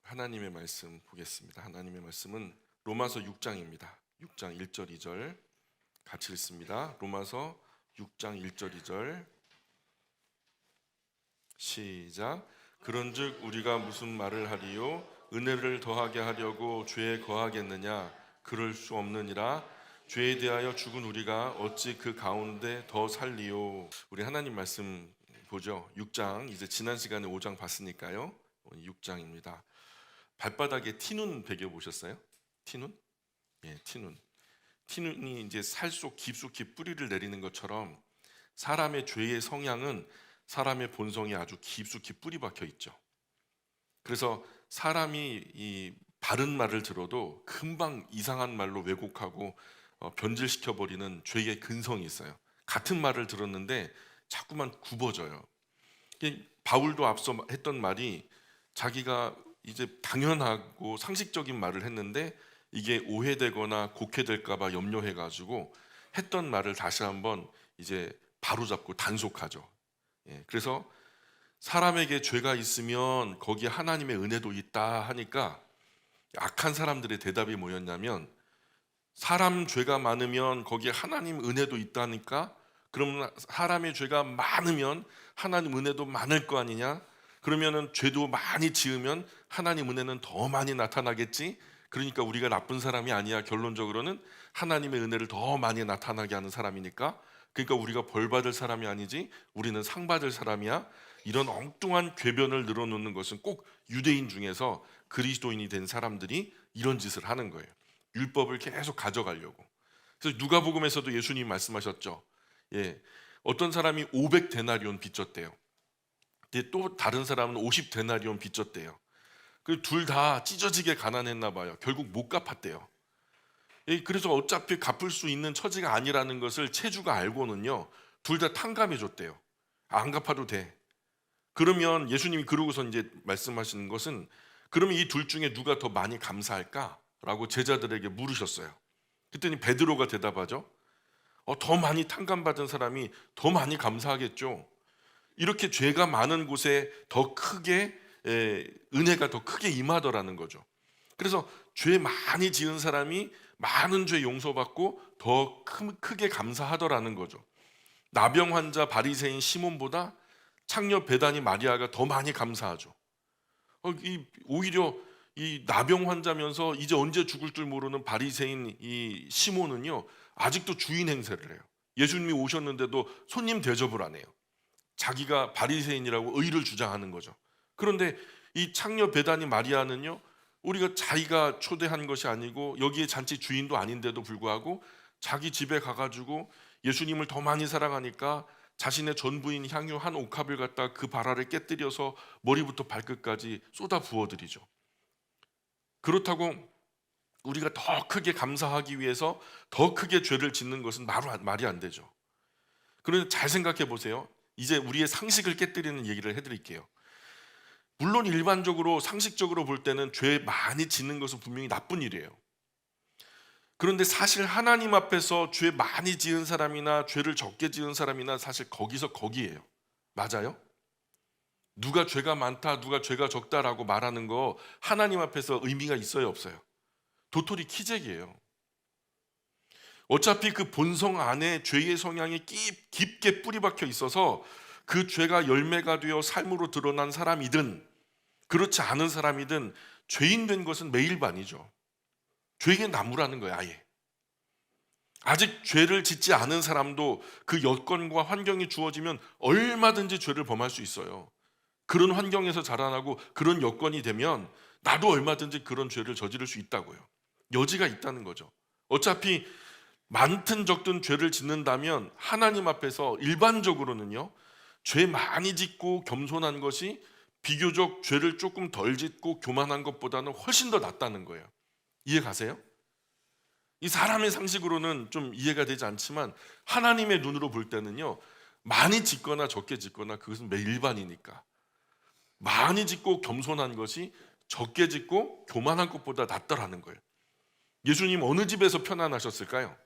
하나님의 말씀 보겠습니다. 하나님의 말씀은 로마서 6장입니다. 6장 1절 2절 같이 읽습니다. 로마서 6장 1절 2절 시작. 그런즉 우리가 무슨 말을 하리요? 은혜를 더하게 하려고 죄에 거하겠느냐? 그럴 수 없느니라. 죄에 대하여 죽은 우리가 어찌 그 가운데 더 살리요? 우리 하나님 말씀 보죠. 6장, 이제 지난 시간에 5장 봤으니까요. 6장입니다. 발바닥에 티눈 베겨 보셨어요? 티눈? 예, 티눈. 티눈이 이제 살 속 깊숙이 뿌리를 내리는 것처럼 사람의 죄의 성향은 사람의 본성이 아주 깊숙이 뿌리 박혀 있죠. 그래서 사람이 이 바른 말을 들어도 금방 이상한 말로 왜곡하고 변질시켜 버리는 죄의 근성이 있어요. 같은 말을 들었는데 자꾸만 굽어져요. 바울도 앞서 했던 말이 자기가 이제 당연하고 상식적인 말을 했는데 이게 오해되거나 곡해될까 봐 염려해가지고 했던 말을 다시 한번 이제 바로잡고 단속하죠. 그래서 사람에게 죄가 있으면 거기에 하나님의 은혜도 있다 하니까 악한 사람들의 대답이 뭐였냐면, 사람 죄가 많으면 거기에 하나님 은혜도 있다니까 그러면 사람의 죄가 많으면 하나님 은혜도 많을 거 아니냐? 그러면은 죄도 많이 지으면 하나님 은혜는 더 많이 나타나겠지? 그러니까 우리가 나쁜 사람이 아니야. 결론적으로는 하나님의 은혜를 더 많이 나타나게 하는 사람이니까, 그러니까 우리가 벌 받을 사람이 아니지 우리는 상 받을 사람이야. 이런 엉뚱한 궤변을 늘어놓는 것은 꼭 유대인 중에서 그리스도인이 된 사람들이 이런 짓을 하는 거예요. 율법을 계속 가져가려고. 그래서 누가복음에서도 예수님이 말씀하셨죠. 어떤 사람이 500데나리온 빚졌대요. 또 다른 사람은 50데나리온 빚졌대요. 둘 다 찢어지게 가난했나 봐요. 결국 못 갚았대요. 그래서 어차피 갚을 수 있는 처지가 아니라는 것을 채주가 알고는요, 둘 다 탕감해 줬대요. 안 갚아도 돼. 그러면 예수님이 그러고서 이제 말씀하시는 것은, 그러면 이 둘 중에 누가 더 많이 감사할까라고 제자들에게 물으셨어요. 그랬더니 베드로가 대답하죠. 더 많이 탕감받은 사람이 더 많이 감사하겠죠. 이렇게 죄가 많은 곳에 더 크게 은혜가 더 크게 임하더라는 거죠. 그래서 죄 많이 지은 사람이 많은 죄 용서받고 더 크게 감사하더라는 거죠. 나병 환자 바리새인 시몬보다 창녀 베다니 마리아가 더 많이 감사하죠. 오히려 이 나병 환자면서 이제 언제 죽을 줄 모르는 바리새인 이 시몬은요, 아직도 주인 행세를 해요. 예수님이 오셨는데도 손님 대접을 안 해요. 자기가 바리새인이라고 의를 주장하는 거죠. 그런데 이 창녀 베다니 마리아는요, 우리가 자기가 초대한 것이 아니고 여기에 잔치 주인도 아닌데도 불구하고 자기 집에 가가지고 예수님을 더 많이 사랑하니까 자신의 전부인 향유 한 옥합을 갖다 그 발 아래 깨뜨려서 머리부터 발끝까지 쏟아 부어드리죠. 그렇다고 우리가 더 크게 감사하기 위해서 더 크게 죄를 짓는 것은 말이 안 되죠. 그런데 잘 생각해 보세요. 이제 우리의 상식을 깨뜨리는 얘기를 해드릴게요. 물론 일반적으로 상식적으로 볼 때는 죄 많이 짓는 것은 분명히 나쁜 일이에요. 그런데 사실 하나님 앞에서 죄 많이 지은 사람이나 죄를 적게 지은 사람이나 사실 거기서 거기예요. 맞아요? 누가 죄가 많다, 누가 죄가 적다라고 말하는 거 하나님 앞에서 의미가 있어요, 없어요? 도토리 키재기예요. 어차피 그 본성 안에 죄의 성향이 깊게 뿌리 박혀 있어서 그 죄가 열매가 되어 삶으로 드러난 사람이든 그렇지 않은 사람이든 죄인 된 것은 매일반이죠. 죄의 나무라는 거예요, 아예. 아직 죄를 짓지 않은 사람도 그 여건과 환경이 주어지면 얼마든지 죄를 범할 수 있어요. 그런 환경에서 자라나고 그런 여건이 되면 나도 얼마든지 그런 죄를 저지를 수 있다고요. 여지가 있다는 거죠. 어차피 많든 적든 죄를 짓는다면 하나님 앞에서 일반적으로는요, 죄 많이 짓고 겸손한 것이 비교적 죄를 조금 덜 짓고 교만한 것보다는 훨씬 더 낫다는 거예요. 이해 가세요? 이 사람의 상식으로는 좀 이해가 되지 않지만 하나님의 눈으로 볼 때는요, 많이 짓거나 적게 짓거나 그것은 매일반이니까. 많이 짓고 겸손한 것이 적게 짓고 교만한 것보다 낫더라는 거예요. 예수님 어느 집에서 편안하셨을까요?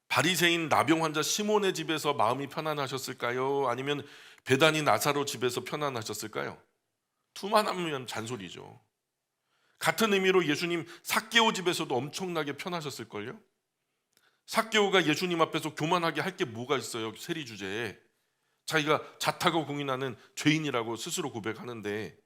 바리새인 나병 환자 시몬의 집에서 마음이 편안하셨을까요? 아니면 베다니 나사로 집에서 편안하셨을까요? 투만하면 잔소리죠. 같은 의미로 예수님 삭개오 집에서도 엄청나게 편하셨을걸요? 삭개오가 예수님 앞에서 교만하게 할 게 뭐가 있어요? 세리 주제에 자기가 자타고 공인하는 죄인이라고 스스로 고백하는데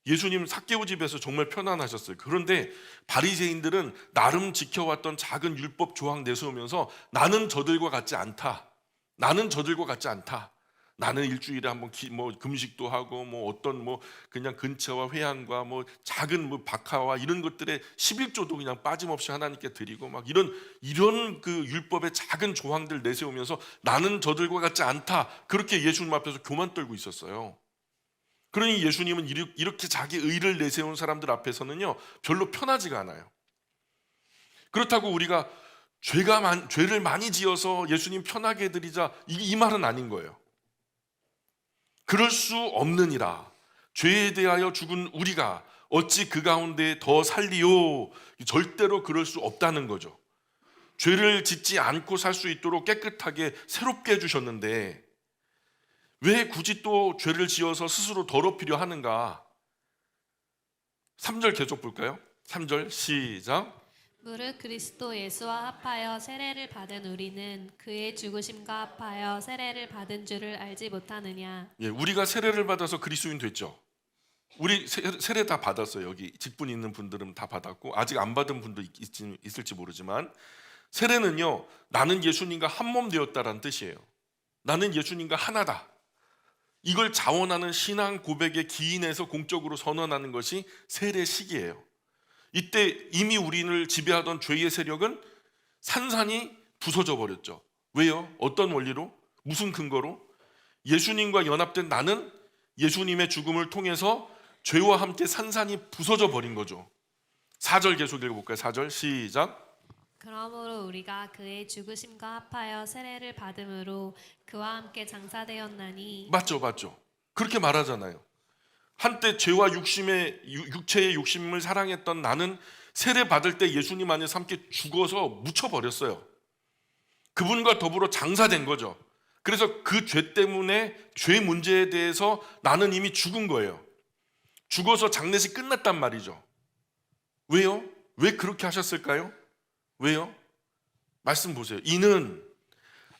예수님 삭개오 집에서 정말 편안하셨어요. 그런데 바리새인들은 나름 지켜왔던 작은 율법 조항 내세우면서 나는 저들과 같지 않다. 나는 저들과 같지 않다. 나는 일주일에 한번 금식도 하고 어떤 그냥 근처와 회향과 작은 박하와 이런 것들에 11조도 그냥 빠짐없이 하나님께 드리고 막 이런 그 율법의 작은 조항들 내세우면서 나는 저들과 같지 않다. 그렇게 예수님 앞에서 교만 떨고 있었어요. 그러니 예수님은 이렇게 자기 의를 내세운 사람들 앞에서는요 별로 편하지가 않아요. 그렇다고 우리가 죄를 많이 지어서 예수님 편하게 해드리자 이 말은 아닌 거예요. 그럴 수 없느니라. 죄에 대하여 죽은 우리가 어찌 그 가운데 더 살리요. 절대로 그럴 수 없다는 거죠. 죄를 짓지 않고 살 수 있도록 깨끗하게 새롭게 해주셨는데 왜 굳이 또 죄를 지어서 스스로 더럽히려 하는가? 3절 계속 볼까요? 3절 시작. 무릇 그리스도 예수와 합하여 세례를 받은 우리는 그의 죽으심과 합하여 세례를 받은 줄을 알지 못하느냐. 예, 우리가 세례를 받아서 그리스도인 됐죠. 우리 세례 다 받았어요. 여기 직분 있는 분들은 다 받았고 아직 안 받은 분도 있을지 모르지만 세례는요 나는 예수님과 한 몸 되었다라는 뜻이에요. 나는 예수님과 하나다. 이걸 자원하는 신앙 고백의 기인에서 공적으로 선언하는 것이 세례식이에요. 이때 이미 우리를 지배하던 죄의 세력은 산산이 부서져 버렸죠. 왜요? 어떤 원리로? 무슨 근거로? 예수님과 연합된 나는 예수님의 죽음을 통해서 죄와 함께 산산이 부서져 버린 거죠. 4절 계속 읽어볼까요? 4절 시작. 그러므로 우리가 그의 죽으심과 합하여 세례를 받음으로 그와 함께 장사되었나니. 맞죠. 그렇게 말하잖아요. 한때 죄와 육체의 욕심을 사랑했던 나는 세례 받을 때 예수님 안에서 함께 죽어서 묻혀버렸어요. 그분과 더불어 장사된 거죠. 그래서 그 죄 때문에 죄 문제에 대해서 나는 이미 죽은 거예요. 죽어서 장례식 끝났단 말이죠. 왜요? 왜 그렇게 하셨을까요? 왜요? 말씀 보세요. 이는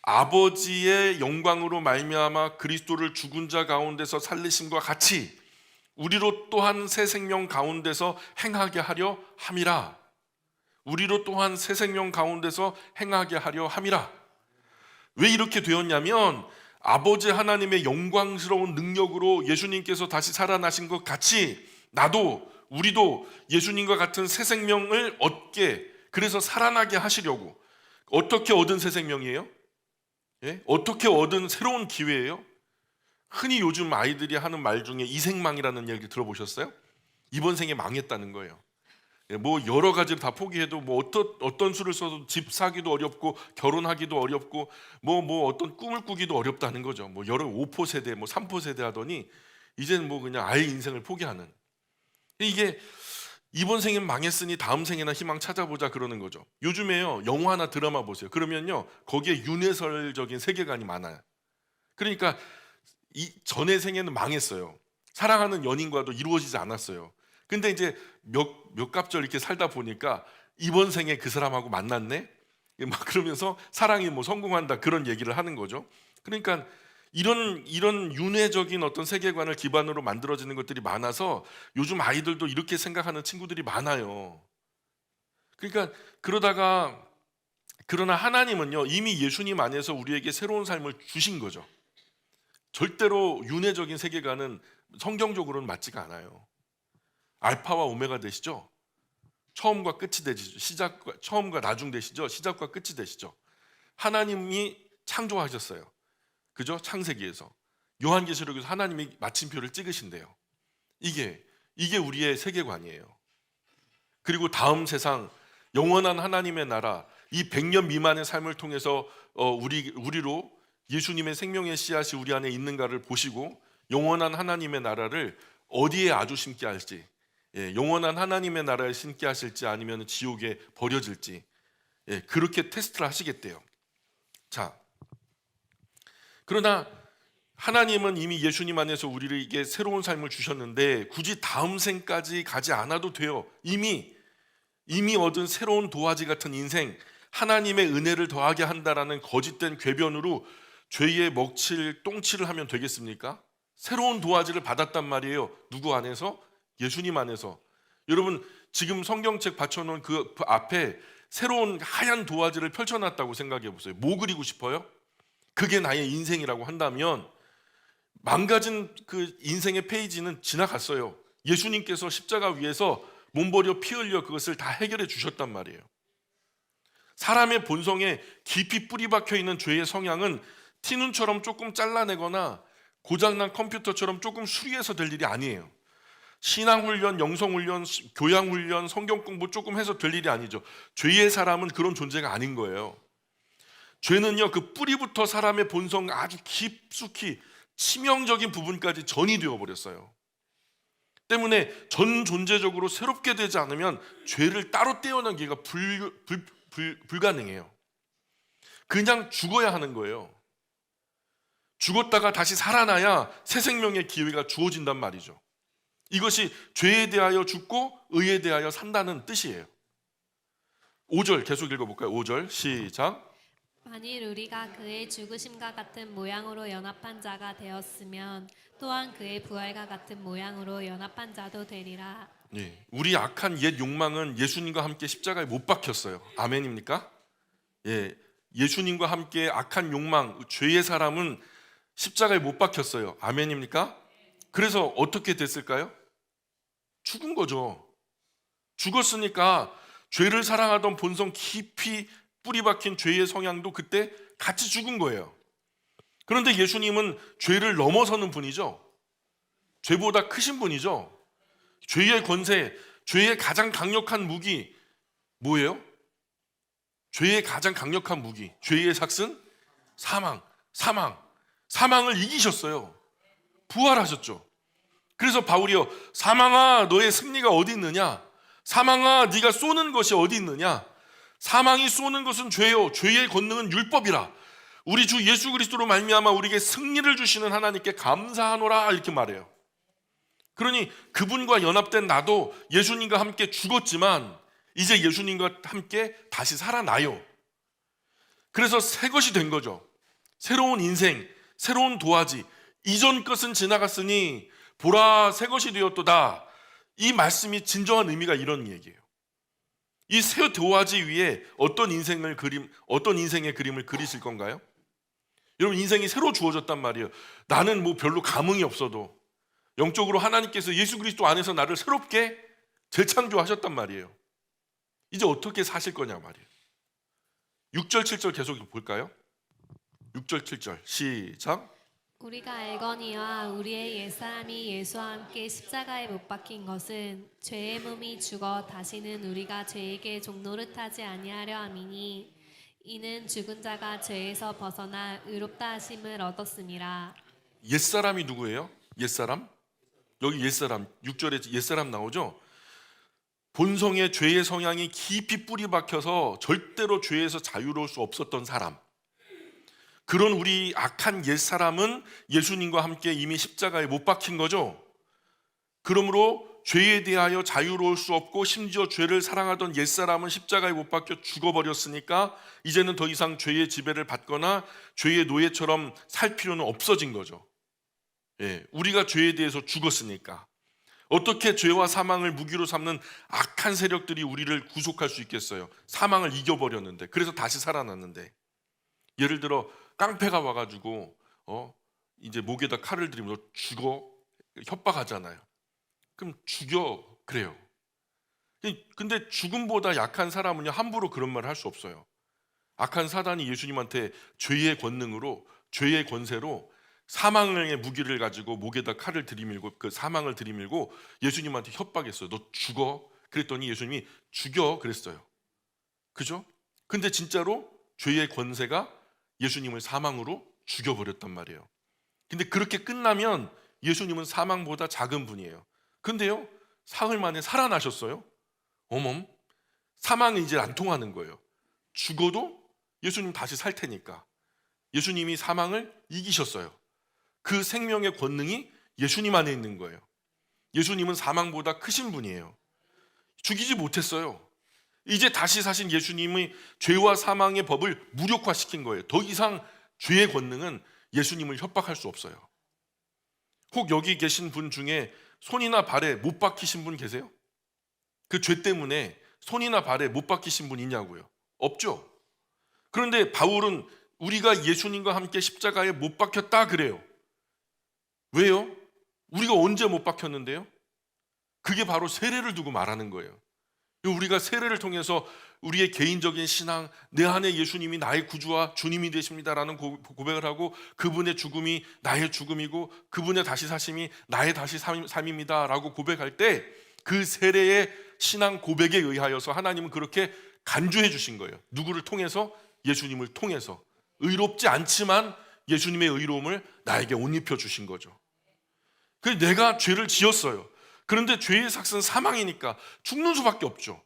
아버지의 영광으로 말미암아 그리스도를 죽은 자 가운데서 살리심과 같이 우리로 또한 새 생명 가운데서 행하게 하려 함이라. 우리로 또한 새 생명 가운데서 행하게 하려 함이라. 왜 이렇게 되었냐면 아버지 하나님의 영광스러운 능력으로 예수님께서 다시 살아나신 것 같이 우리도 예수님과 같은 새 생명을 얻게, 그래서 살아나게 하시려고. 어떻게 얻은 새 생명이에요? 예? 어떻게 얻은 새로운 기회예요? 흔히 요즘 아이들이 하는 말 중에 이생망이라는 얘기 들어보셨어요? 이번 생에 망했다는 거예요. 여러 가지를 다 포기해도 어떤 수를 써도 집 사기도 어렵고 결혼하기도 어렵고 어떤 꿈을 꾸기도 어렵다는 거죠. 여러 5포 세대, 3포 세대 하더니 이제는 그냥 아예 인생을 포기하는. 이게 이번 생엔 망했으니 다음 생에나 희망 찾아보자 그러는 거죠. 요즘에요 영화나 드라마 보세요. 그러면요 거기에 윤회설적인 세계관이 많아요. 그러니까 이 전의 생에는 망했어요. 사랑하는 연인과도 이루어지지 않았어요. 근데 이제 몇 갑절 이렇게 살다 보니까 이번 생에 그 사람하고 만났네. 그러면서 사랑이 성공한다 그런 얘기를 하는 거죠. 그러니까 이런 윤회적인 어떤 세계관을 기반으로 만들어지는 것들이 많아서 요즘 아이들도 이렇게 생각하는 친구들이 많아요. 그러니까 그러나 하나님은요 이미 예수님 안에서 우리에게 새로운 삶을 주신 거죠. 절대로 윤회적인 세계관은 성경적으로는 맞지가 않아요. 알파와 오메가 되시죠? 처음과 끝이 되시죠? 처음과 나중 되시죠? 시작과 끝이 되시죠? 하나님이 창조하셨어요. 그죠? 창세기에서. 요한계시록에서 하나님이 마침표를 찍으신대요. 이게 우리의 세계관이에요. 그리고 다음 세상 영원한 하나님의 나라, 이 100년 미만의 삶을 통해서 우리로 예수님의 생명의 씨앗이 우리 안에 있는가를 보시고 영원한 하나님의 나라를 어디에 아주 심게 할지, 영원한 하나님의 나라에 심게 하실지 아니면 지옥에 버려질지, 그렇게 테스트를 하시겠대요. 자, 그러나 하나님은 이미 예수님 안에서 우리에게 새로운 삶을 주셨는데 굳이 다음 생까지 가지 않아도 돼요. 이미 얻은 새로운 도화지 같은 인생, 하나님의 은혜를 더하게 한다라는 거짓된 궤변으로 죄의 먹칠 똥칠을 하면 되겠습니까? 새로운 도화지를 받았단 말이에요. 누구 안에서? 예수님 안에서. 여러분, 지금 성경책 받쳐놓은 그 앞에 새로운 하얀 도화지를 펼쳐놨다고 생각해 보세요. 뭐 그리고 싶어요? 그게 나의 인생이라고 한다면 망가진 그 인생의 페이지는 지나갔어요. 예수님께서 십자가 위에서 몸버려 피 흘려 그것을 다 해결해 주셨단 말이에요. 사람의 본성에 깊이 뿌리 박혀 있는 죄의 성향은 티눈처럼 조금 잘라내거나 고장난 컴퓨터처럼 조금 수리해서 될 일이 아니에요. 신앙훈련, 영성훈련, 교양훈련, 성경공부 조금 해서 될 일이 아니죠. 죄의 사람은 그런 존재가 아닌 거예요. 죄는요, 그 뿌리부터 사람의 본성 아주 깊숙이 치명적인 부분까지 전이 되어버렸어요. 때문에 전 존재적으로 새롭게 되지 않으면 죄를 따로 떼어내기가 불가능해요. 그냥 죽어야 하는 거예요. 죽었다가 다시 살아나야 새 생명의 기회가 주어진단 말이죠. 이것이 죄에 대하여 죽고 의에 대하여 산다는 뜻이에요. 5절 계속 읽어볼까요? 5절 시작. 만일 우리가 그의 죽으심과 같은 모양으로 연합한 자가 되었으면 또한 그의 부활과 같은 모양으로 연합한 자도 되리라. 우리 악한 옛 욕망은 예수님과 함께 십자가에 못 박혔어요. 아멘입니까? 예수님과 함께 악한 욕망, 죄의 사람은 십자가에 못 박혔어요. 아멘입니까? 그래서 어떻게 됐을까요? 죽은 거죠. 죽었으니까 죄를 사랑하던 본성 깊이 뿌리 박힌 죄의 성향도 그때 같이 죽은 거예요. 그런데 예수님은 죄를 넘어서는 분이죠. 죄보다 크신 분이죠. 죄의 권세, 죄의 가장 강력한 무기 뭐예요? 죄의 가장 강력한 무기, 죄의 삭슨? 사망을 이기셨어요. 부활하셨죠. 그래서 바울이요, 사망아 너의 승리가 어디 있느냐? 사망아 네가 쏘는 것이 어디 있느냐? 사망이 쏘는 것은 죄요, 죄의 권능은 율법이라. 우리 주 예수 그리스도로 말미암아 우리에게 승리를 주시는 하나님께 감사하노라, 이렇게 말해요. 그러니 그분과 연합된 나도 예수님과 함께 죽었지만 이제 예수님과 함께 다시 살아나요. 그래서 새 것이 된 거죠. 새로운 인생, 새로운 도화지. 이전 것은 지나갔으니 보라 새 것이 되었도다. 이 말씀이 진정한 의미가 이런 얘기예요. 이 새 도화지 위에 어떤 인생의 그림을 그리실 건가요? 여러분, 인생이 새로 주어졌단 말이에요. 나는 뭐 별로 감흥이 없어도 영적으로 하나님께서 예수 그리스도 안에서 나를 새롭게 재창조하셨단 말이에요. 이제 어떻게 사실 거냐 말이에요. 6절 7절 계속 볼까요? 6절 7절 시작. 우리가 알거니와 우리의 옛사람이 예수와 함께 십자가에 못 박힌 것은 죄의 몸이 죽어 다시는 우리가 죄에게 종노릇하지 아니하려 함이니 이는 죽은 자가 죄에서 벗어나 의롭다 하심을 얻었음이라. 옛사람이 누구예요? 옛사람? 여기 옛사람 6절에 옛사람 나오죠? 본성의 죄의 성향이 깊이 뿌리 박혀서 절대로 죄에서 자유로울 수 없었던 사람, 그런 우리 악한 옛사람은 예수님과 함께 이미 십자가에 못 박힌 거죠. 그러므로 죄에 대하여 자유로울 수 없고 심지어 죄를 사랑하던 옛사람은 십자가에 못 박혀 죽어버렸으니까 이제는 더 이상 죄의 지배를 받거나 죄의 노예처럼 살 필요는 없어진 거죠. 우리가 죄에 대해서 죽었으니까. 어떻게 죄와 사망을 무기로 삼는 악한 세력들이 우리를 구속할 수 있겠어요? 사망을 이겨버렸는데, 그래서 다시 살아났는데. 예를 들어 깡패가 와가지고 이제 목에다 칼을 들이면 너 죽어, 협박하잖아요. 그럼 죽여, 그래요. 근데 죽음보다 약한 사람은요 함부로 그런 말을 할 수 없어요. 악한 사단이 예수님한테 죄의 권능으로, 죄의 권세로 사망의 무기를 가지고 목에다 칼을 들이밀고 그 사망을 들이밀고 예수님한테 협박했어요. 너 죽어. 그랬더니 예수님이 죽여 그랬어요. 그죠? 근데 진짜로 죄의 권세가 예수님을 사망으로 죽여버렸단 말이에요. 근데 그렇게 끝나면 예수님은 사망보다 작은 분이에요. 근데요, 사흘 만에 살아나셨어요. 어멈, 사망이 이제 안 통하는 거예요. 죽어도 예수님 다시 살 테니까. 예수님이 사망을 이기셨어요. 그 생명의 권능이 예수님 안에 있는 거예요. 예수님은 사망보다 크신 분이에요. 죽이지 못했어요. 이제 다시 사신 예수님이 죄와 사망의 법을 무력화시킨 거예요. 더 이상 죄의 권능은 예수님을 협박할 수 없어요. 혹 여기 계신 분 중에 손이나 발에 못 박히신 분 계세요? 그 죄 때문에 손이나 발에 못 박히신 분 있냐고요? 없죠. 그런데 바울은 우리가 예수님과 함께 십자가에 못 박혔다 그래요. 왜요? 우리가 언제 못 박혔는데요? 그게 바로 세례를 두고 말하는 거예요. 우리가 세례를 통해서 우리의 개인적인 신앙, 내 안에 예수님이 나의 구주와 주님이 되십니다라는 고백을 하고, 그분의 죽음이 나의 죽음이고 그분의 다시 사심이 나의 다시 삶입니다라고 고백할 때, 그 세례의 신앙 고백에 의하여서 하나님은 그렇게 간주해 주신 거예요. 누구를 통해서? 예수님을 통해서. 의롭지 않지만 예수님의 의로움을 나에게 옷 입혀 주신 거죠. 그래서 내가 죄를 지었어요. 그런데 죄의 삭은 사망이니까 죽는 수밖에 없죠.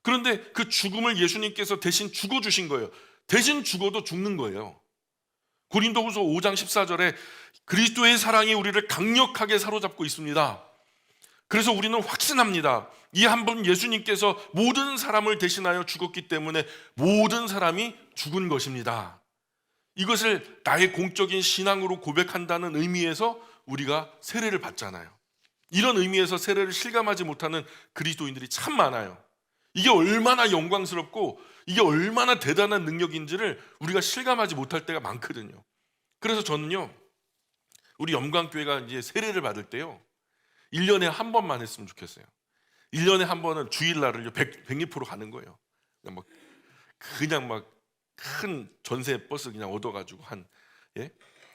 그런데 그 죽음을 예수님께서 대신 죽어주신 거예요. 대신 죽어도 죽는 거예요. 고린도후서 5장 14절에 그리스도의 사랑이 우리를 강력하게 사로잡고 있습니다. 그래서 우리는 확신합니다. 이 한 분 예수님께서 모든 사람을 대신하여 죽었기 때문에 모든 사람이 죽은 것입니다. 이것을 나의 공적인 신앙으로 고백한다는 의미에서 우리가 세례를 받잖아요. 이런 의미에서 세례를 실감하지 못하는 그리스도인들이 참 많아요. 이게 얼마나 영광스럽고 이게 얼마나 대단한 능력인지를 우리가 실감하지 못할 때가 많거든요. 그래서 저는요, 우리 영광교회가 이제 세례를 받을 때요, 1년에 한 번만 했으면 좋겠어요. 1년에 한 번은 주일날을 100리포로 가는 거예요. 그냥 막 큰 전세 버스 그냥 얻어가지고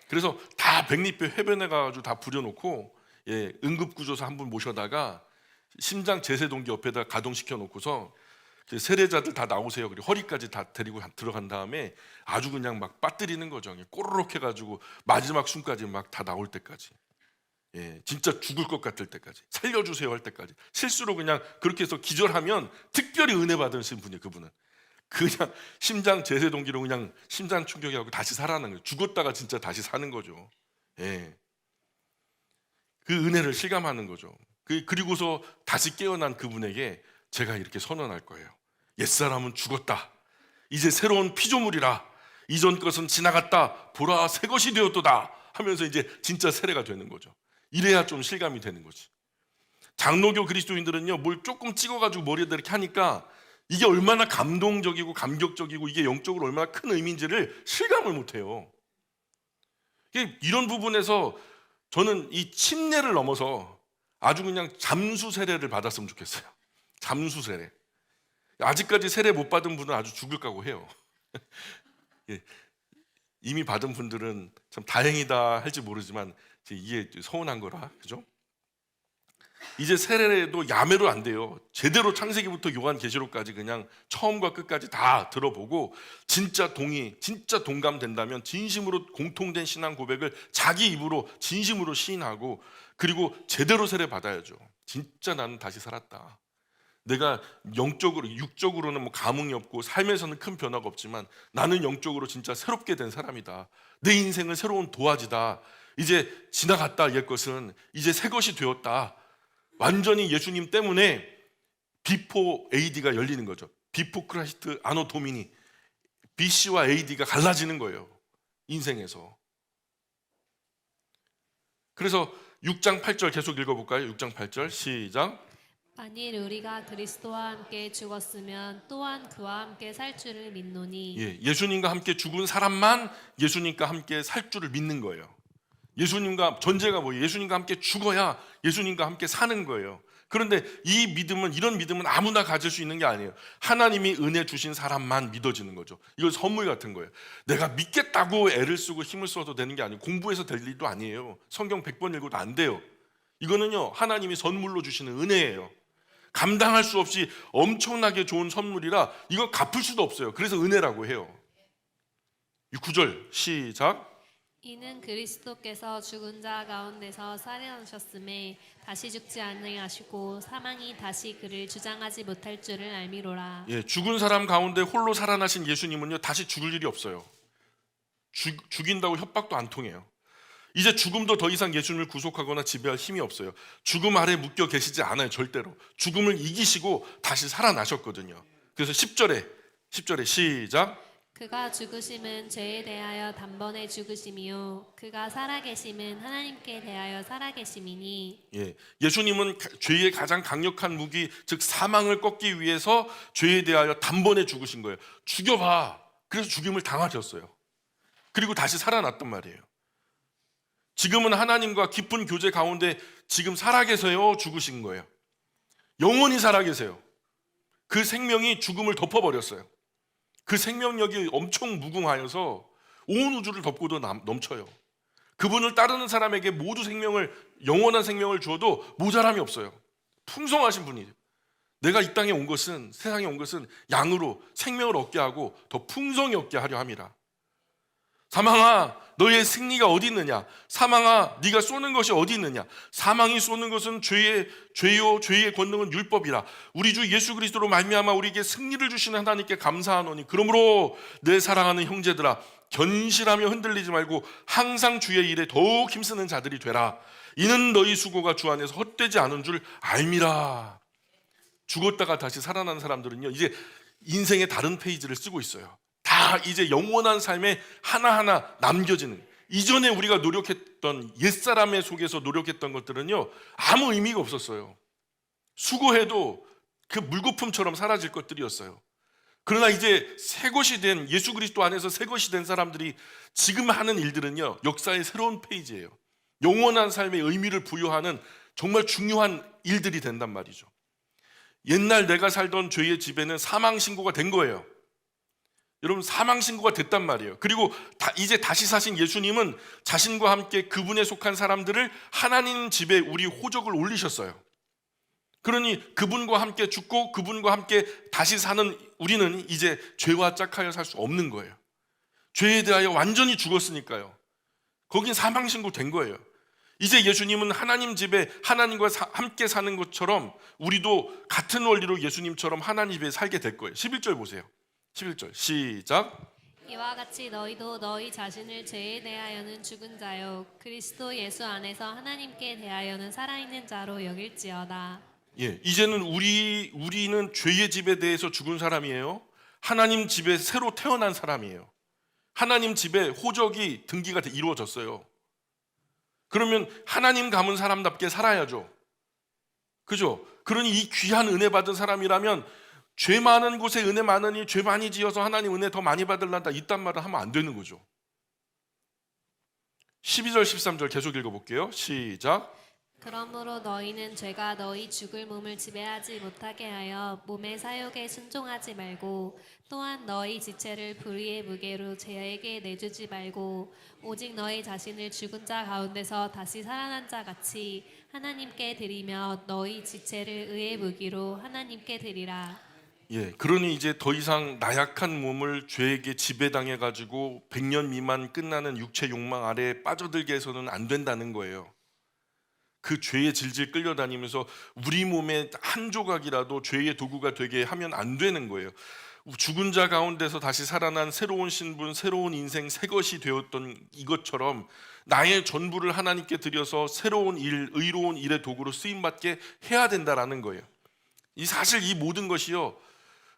그래서 다 100리포 해변에 가가지고 다 부려놓고, 응급구조사 한 분 모셔다가 심장 제세동기 옆에다 가동시켜 놓고서 세례자들 다 나오세요. 그리고 허리까지 다 데리고 들어간 다음에 아주 그냥 막 빠뜨리는 거죠. 꼬르륵 해가지고 마지막 숨까지 막 다 나올 때까지, 진짜 죽을 것 같을 때까지, 살려주세요 할 때까지, 실수로 그냥 그렇게 해서 기절하면 특별히 은혜 받으신 분이에요. 그분은 그냥 심장 제세동기로 그냥 심장 충격이하고 다시 살아나는 거예요. 죽었다가 진짜 다시 사는 거죠. 그 은혜를 실감하는 거죠. 그리고서 다시 깨어난 그분에게 제가 이렇게 선언할 거예요. 옛사람은 죽었다. 이제 새로운 피조물이라. 이전 것은 지나갔다. 보라, 새 것이 되었도다. 하면서 이제 진짜 세례가 되는 거죠. 이래야 좀 실감이 되는 거지. 장로교 그리스도인들은요, 뭘 조금 찍어가지고 머리에다 이렇게 하니까 이게 얼마나 감동적이고 감격적이고 이게 영적으로 얼마나 큰 의미인지를 실감을 못해요. 이런 부분에서 저는 이 침례를 넘어서 아주 그냥 잠수 세례를 받았으면 좋겠어요. 잠수 세례. 아직까지 세례 못 받은 분은 아주 죽을 각오 해요. 이미 받은 분들은 참 다행이다 할지 모르지만 이게 서운한 거라, 그죠? 이제 세례도 야매로 안 돼요. 제대로 창세기부터 요한계시록까지 그냥 처음과 끝까지 다 들어보고 진짜 진짜 동감된다면 진심으로 공통된 신앙 고백을 자기 입으로 진심으로 시인하고, 그리고 제대로 세례 받아야죠. 진짜 나는 다시 살았다. 내가 영적으로, 육적으로는 뭐 감흥이 없고 삶에서는 큰 변화가 없지만 나는 영적으로 진짜 새롭게 된 사람이다. 내 인생은 새로운 도화지다. 이제 지나갔다 옛 것은 이제 새 것이 되었다. 완전히 예수님 때문에 비포 AD가 열리는 거죠. 비포 크라이스트 아노 도미니, BC와 AD가 갈라지는 거예요, 인생에서. 그래서 6장 8절 계속 읽어볼까요? 6장 8절 시작. 만일 우리가 그리스도와 함께 죽었으면 또한 그와 함께 살 줄을 믿노니. 예수님과 함께 죽은 사람만 예수님과 함께 살 줄을 믿는 거예요. 예수님과 전제가 뭐예요? 예수님과 함께 죽어야 예수님과 함께 사는 거예요. 그런데 이 믿음은, 이런 믿음은 아무나 가질 수 있는 게 아니에요. 하나님이 은혜 주신 사람만 믿어지는 거죠. 이건 선물 같은 거예요. 내가 믿겠다고 애를 쓰고 힘을 써도 되는 게 아니고 공부해서 될 일도 아니에요. 성경 100번 읽어도 안 돼요. 이거는요, 하나님이 선물로 주시는 은혜예요. 감당할 수 없이 엄청나게 좋은 선물이라 이거 갚을 수도 없어요. 그래서 은혜라고 해요. 9절 시작. 이는 그리스도께서 죽은 자 가운데서 살아나셨음에 다시 죽지 아니하시고 사망이 다시 그를 주장하지 못할 줄을 알미로라. 예, 죽은 사람 가운데 홀로 살아나신 예수님은요 다시 죽을 일이 없어요. 죽인다고 협박도 안 통해요. 이제 죽음도 더 이상 예수님을 구속하거나 지배할 힘이 없어요. 죽음 아래 묶여 계시지 않아요. 절대로. 죽음을 이기시고 다시 살아나셨거든요. 그래서 10절에 시작. 그가 죽으심은 죄에 대하여 단번에 죽으심이요 그가 살아계심은 하나님께 대하여 살아계심이니. 예, 예수님은 죄의 가장 강력한 무기 즉 사망을 꺾기 위해서 죄에 대하여 단번에 죽으신 거예요. 죽여봐. 그래서 죽임을 당하셨어요. 그리고 다시 살아났단 말이에요. 지금은 하나님과 깊은 교제 가운데 지금 살아계세요. 죽으신 거예요. 영원히 살아계세요. 그 생명이 죽음을 덮어버렸어요. 그 생명력이 엄청 무궁하여서 온 우주를 덮고도 넘쳐요. 그분을 따르는 사람에게 모두 영원한 생명을 주어도 모자람이 없어요. 풍성하신 분이에요. 내가 이 땅에 온 것은, 세상에 온 것은 양으로 생명을 얻게 하고 더 풍성히 얻게 하려 함이라. 사망아, 너의 승리가 어디 있느냐? 사망아, 네가 쏘는 것이 어디 있느냐? 사망이 쏘는 것은 죄의 권능은 율법이라. 우리 주 예수 그리스도로 말미암아 우리에게 승리를 주시는 하나님께 감사하노니. 그러므로 내 사랑하는 형제들아, 견실하며 흔들리지 말고 항상 주의 일에 더욱 힘쓰는 자들이 되라. 이는 너희 수고가 주 안에서 헛되지 않은 줄 알미라. 죽었다가 다시 살아난 사람들은요, 이제 인생의 다른 페이지를 쓰고 있어요. 다 이제 영원한 삶에 하나하나 남겨지는, 이전에 우리가 노력했던 옛사람의 속에서 노력했던 것들은요 아무 의미가 없었어요. 수고해도 그 물거품처럼 사라질 것들이었어요. 그러나 이제 새 것이 된, 예수 그리스도 안에서 새 것이 된 사람들이 지금 하는 일들은요 역사의 새로운 페이지예요. 영원한 삶의 의미를 부여하는 정말 중요한 일들이 된단 말이죠. 옛날 내가 살던 죄의 지배는 사망 신고가 된 거예요. 여러분, 사망 신고가 됐단 말이에요. 그리고 이제 다시 사신 예수님은 자신과 함께 그분에 속한 사람들을 하나님 집에 우리 호적을 올리셨어요. 그러니 그분과 함께 죽고 그분과 함께 다시 사는 우리는 이제 죄와 짝하여 살 수 없는 거예요. 죄에 대하여 완전히 죽었으니까요. 거긴 사망 신고 된 거예요. 이제 예수님은 하나님 집에 하나님과 함께 사는 것처럼 우리도 같은 원리로 예수님처럼 하나님 집에 살게 될 거예요. 11절 보세요. 11절 시작. 이와 같이 너희도 너희 자신을 죄에 대하여는 죽은 자요 그리스도 예수 안에서 하나님께 대하여는 살아있는 자로 여길지어다. 예, 이제는 우리는 죄의 집에 대해서 죽은 사람이에요. 하나님 집에 새로 태어난 사람이에요. 하나님 집에 호적이 등기가 이루어졌어요. 그러면 하나님 감은 사람답게 살아야죠. 그죠? 그러니 이 귀한 은혜 받은 사람이라면 죄 많은 곳에 은혜 많으니 죄 많이 지어서 하나님 은혜 더 많이 받으란다, 이딴 말을 하면 안 되는 거죠. 12절 13절 계속 읽어볼게요. 시작. 그러므로 너희는 죄가 너희 죽을 몸을 지배하지 못하게 하여 몸의 사욕에 순종하지 말고 또한 너희 지체를 불의의 무게로 죄에게 내주지 말고 오직 너희 자신을 죽은 자 가운데서 다시 살아난 자 같이 하나님께 드리며 너희 지체를 의의 무기로 하나님께 드리라. 예, 그러니 이제 더 이상 나약한 몸을 죄에게 지배당해 가지고 100년 미만 끝나는 육체 욕망 아래에 빠져들게 해서는 안 된다는 거예요. 그 죄에 질질 끌려다니면서 우리 몸의 한 조각이라도 죄의 도구가 되게 하면 안 되는 거예요. 죽은 자 가운데서 다시 살아난 새로운 신분, 새로운 인생, 새 것이 되었던 이것처럼 나의 전부를 하나님께 드려서 새로운 일, 의로운 일의 도구로 쓰임받게 해야 된다라는 거예요. 사실 이 모든 것이요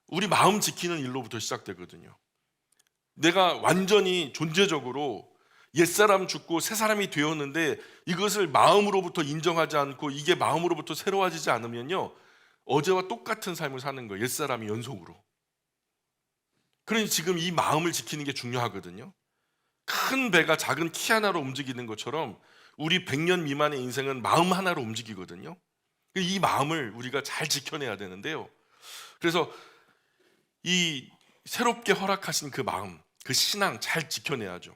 우리 마음 지키는 일로부터 시작되거든요. 내가 완전히 존재적으로 옛사람 죽고 새사람이 되었는데 이것을 마음으로부터 인정하지 않고 이게 마음으로부터 새로워지지 않으면요 어제와 똑같은 삶을 사는 거예요. 옛사람이 연속으로. 그러니 지금 이 마음을 지키는 게 중요하거든요. 큰 배가 작은 키 하나로 움직이는 것처럼 우리 100년 미만의 인생은 마음 하나로 움직이거든요. 이 마음을 우리가 잘 지켜내야 되는데요. 그래서 이 새롭게 허락하신 그 마음, 그 신앙 잘 지켜내야죠.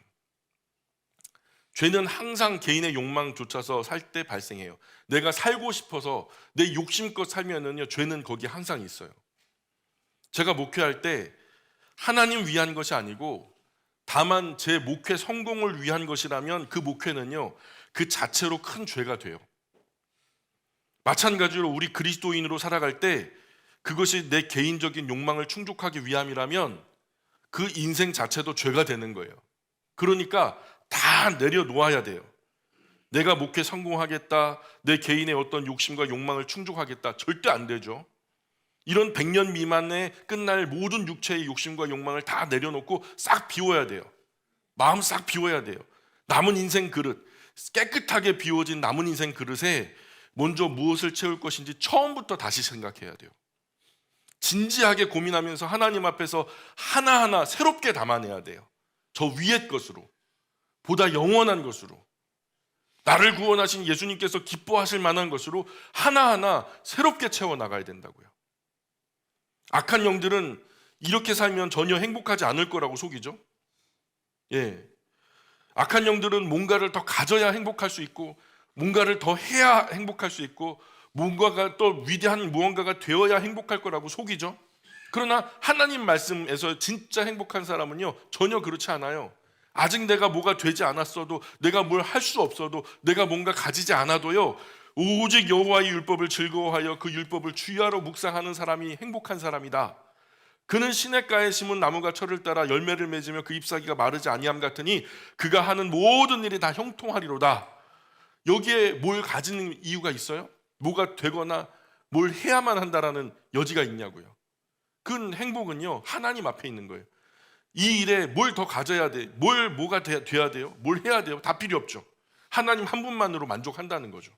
죄는 항상 개인의 욕망 쫓아서 살 때 발생해요. 내가 살고 싶어서 내 욕심껏 살면은요 죄는 거기 항상 있어요. 제가 목회할 때 하나님 위한 것이 아니고 다만 제 목회 성공을 위한 것이라면 그 목회는요, 그 자체로 큰 죄가 돼요. 마찬가지로 우리 그리스도인으로 살아갈 때 그것이 내 개인적인 욕망을 충족하기 위함이라면 그 인생 자체도 죄가 되는 거예요. 그러니까 다 내려놓아야 돼요. 내가 목회 성공하겠다, 내 개인의 어떤 욕심과 욕망을 충족하겠다, 절대 안 되죠. 이런 100년 미만에 끝날 모든 육체의 욕심과 욕망을 다 내려놓고 싹 비워야 돼요. 마음 싹 비워야 돼요. 남은 인생 그릇, 깨끗하게 비워진 남은 인생 그릇에 먼저 무엇을 채울 것인지 처음부터 다시 생각해야 돼요. 진지하게 고민하면서 하나님 앞에서 하나하나 새롭게 담아내야 돼요. 저 위의 것으로, 보다 영원한 것으로, 나를 구원하신 예수님께서 기뻐하실 만한 것으로 하나하나 새롭게 채워나가야 된다고요. 악한 영들은 이렇게 살면 전혀 행복하지 않을 거라고 속이죠. 예. 악한 영들은 뭔가를 더 가져야 행복할 수 있고, 뭔가를 더 해야 행복할 수 있고, 뭔가가 또 위대한 무언가가 되어야 행복할 거라고 속이죠. 그러나 하나님 말씀에서 진짜 행복한 사람은요, 전혀 그렇지 않아요. 아직 내가 뭐가 되지 않았어도, 내가 뭘 할 수 없어도, 내가 뭔가 가지지 않아도요, 오직 여호와의 율법을 즐거워하여 그 율법을 주야로 묵상하는 사람이 행복한 사람이다. 그는 시냇가에 심은 나무가 철을 따라 열매를 맺으며 그 잎사귀가 마르지 아니함 같으니 그가 하는 모든 일이 다 형통하리로다. 여기에 뭘 가지는 이유가 있어요? 뭐가 되거나 뭘 해야만 한다라는 여지가 있냐고요. 그 행복은요, 하나님 앞에 있는 거예요. 이 일에 뭘 더 가져야 돼, 뭐가 돼야 돼요, 뭘 해야 돼요, 다 필요 없죠. 하나님 한 분만으로 만족한다는 거죠.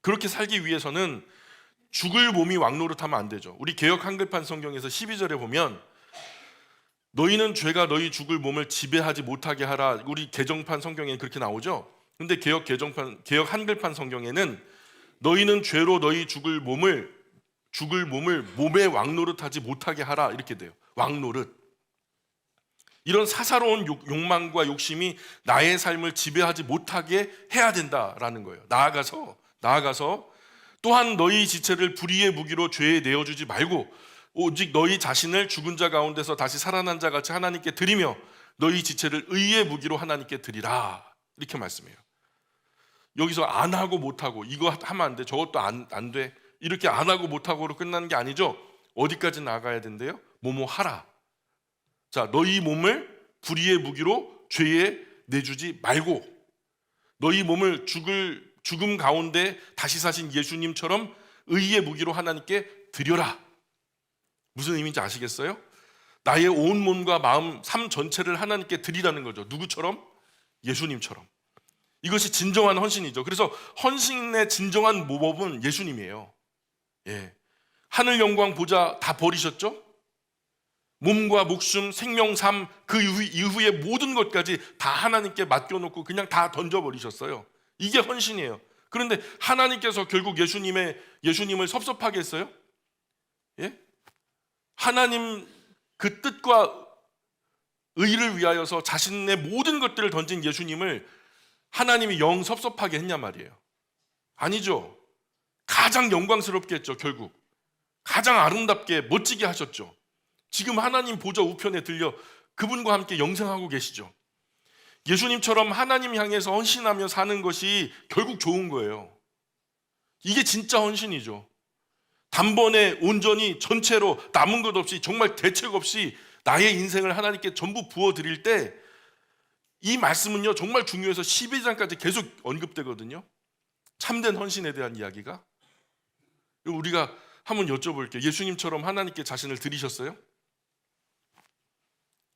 그렇게 살기 위해서는 죽을 몸이 왕노릇하면 안 되죠. 우리 개역 한글판 성경에서 12절에 보면 너희는 죄가 너희 죽을 몸을 지배하지 못하게 하라. 우리 개정판 성경에 그렇게 나오죠. 근데 개역 한글판 성경에는 너희는 죄로 너희 죽을 몸을 몸에 왕노릇하지 못하게 하라 이렇게 돼요. 왕노릇. 이런 사사로운 욕망과 욕심이 나의 삶을 지배하지 못하게 해야 된다라는 거예요. 나아가서 또한 너희 지체를 불의의 무기로 죄에 내어주지 말고 오직 너희 자신을 죽은 자 가운데서 다시 살아난 자 같이 하나님께 드리며 너희 지체를 의의 무기로 하나님께 드리라 이렇게 말씀해요. 여기서 안 하고 못 하고 이거 하면 안 돼, 저것도 안 돼, 이렇게 안 하고 못 하고로 끝나는 게 아니죠. 어디까지 나가야 된대요? 뭐뭐 하라. 자, 너희 몸을 불의의 무기로 죄에 내주지 말고 너희 몸을 죽음 가운데 다시 사신 예수님처럼 의의 무기로 하나님께 드려라. 무슨 의미인지 아시겠어요? 나의 온 몸과 마음, 삶 전체를 하나님께 드리라는 거죠. 누구처럼? 예수님처럼. 이것이 진정한 헌신이죠. 그래서 헌신의 진정한 모범은 예수님이에요. 예. 하늘 영광 보좌 다 버리셨죠? 몸과 목숨, 생명, 삶, 그 이후의 모든 것까지 다 하나님께 맡겨놓고 그냥 다 던져버리셨어요. 이게 헌신이에요. 그런데 하나님께서 결국 예수님을 섭섭하게 했어요? 예? 하나님 그 뜻과 의를 위하여서 자신의 모든 것들을 던진 예수님을 하나님이 영 섭섭하게 했냐 말이에요. 아니죠. 가장 영광스럽게 했죠. 결국 가장 아름답게 멋지게 하셨죠. 지금 하나님 보좌 우편에 들려 그분과 함께 영생하고 계시죠. 예수님처럼 하나님 향해서 헌신하며 사는 것이 결국 좋은 거예요. 이게 진짜 헌신이죠. 단번에 온전히 전체로 남은 것 없이 정말 대책 없이 나의 인생을 하나님께 전부 부어드릴 때 이 말씀은요 정말 중요해서 12장까지 계속 언급되거든요. 참된 헌신에 대한 이야기가. 우리가 한번 여쭤볼게요. 예수님처럼 하나님께 자신을 드리셨어요?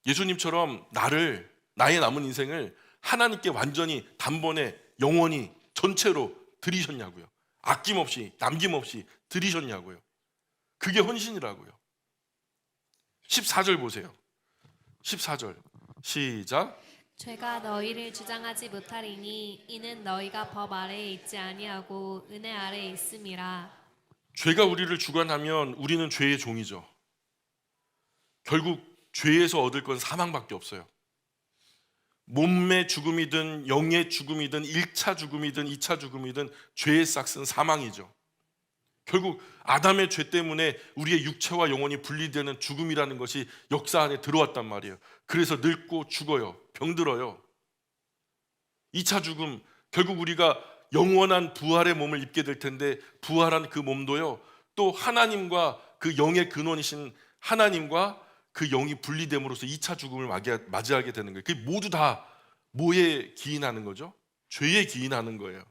예수님처럼 나의 남은 인생을 하나님께 완전히 단번에 영원히 전체로 드리셨냐고요. 아낌없이 남김없이 드리셨냐고요. 그게 헌신이라고요. 14절 보세요. 14절 시작. 죄가 너희를 주장하지 못하리니 이는 너희가 법 아래에 있지 아니하고 은혜 아래에 있음이라. 죄가 우리를 주관하면 우리는 죄의 종이죠. 결국 죄에서 얻을 건 사망밖에 없어요. 몸의 죽음이든 영의 죽음이든 1차 죽음이든 2차 죽음이든 죄의 싹은 사망이죠. 결국 아담의 죄 때문에 우리의 육체와 영혼이 분리되는 죽음이라는 것이 역사 안에 들어왔단 말이에요. 그래서 늙고 죽어요. 병들어요. 2차 죽음, 결국 우리가 영원한 부활의 몸을 입게 될 텐데, 부활한 그 몸도요, 또 하나님과 그 영의 근원이신 하나님과 그 영이 분리됨으로써 2차 죽음을 맞이하게 되는 거예요. 그게 모두 다 뭐에 기인하는 거죠? 죄에 기인하는 거예요.